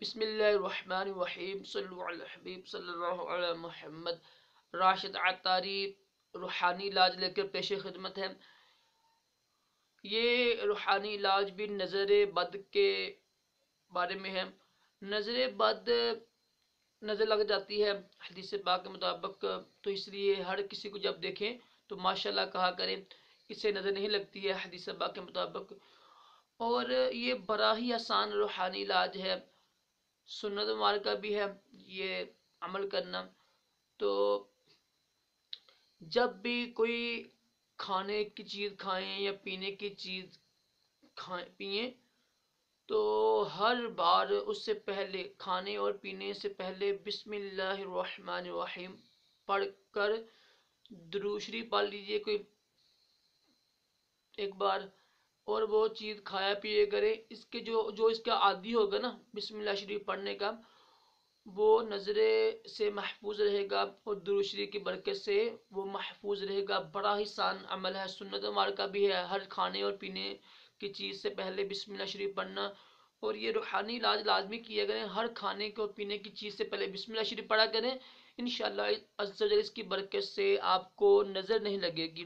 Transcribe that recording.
بسم اللہ الرحمن الرحیم صلو علی الحبیب صلی اللہ علی محمد۔ راشد عطاری روحانی علاج لے کر پیش خدمت ہے۔ یہ روحانی علاج بھی نظر بد کے بارے میں ہے۔ نظر بد نظر لگ جاتی ہے حدیث پاک کے مطابق، تو اس لیے ہر کسی کو جب دیکھیں تو ماشاءاللہ کہا کریں، اس سے نظر نہیں لگتی ہے حدیث پاک کے مطابق۔ اور یہ بڑا ہی آسان روحانی علاج ہے، سنت مبارکہ بھی ہے یہ عمل کرنا۔ تو جب بھی کوئی کھانے کی چیز کھائیں یا پینے کی چیز پئیں، تو ہر بار اس سے پہلے، کھانے اور پینے سے پہلے بسم اللہ الرحمن الرحیم پڑھ کر درود شریف پڑھ لیجئے کوئی ایک بار، اور وہ چیز کھایا پیے کرے۔ اس کے جو اس کا عادی ہوگا نا بسم اللہ شریف پڑھنے کا، وہ نظرے سے محفوظ رہے گا اور درود شریف کی برکت سے وہ محفوظ رہے گا۔ بڑا ہی آسان عمل ہے، سنت مبارکہ بھی ہے، ہر کھانے اور پینے کی چیز سے پہلے بسم اللہ شریف پڑھنا۔ اور یہ روحانی علاج لازمی کیا کریں، ہر کھانے کو پینے کی چیز سے پہلے بسم اللہ شریف پڑھا کریں، انشاءاللہ عز و جل اس کی برکت سے آپ کو نظر نہیں لگے گی۔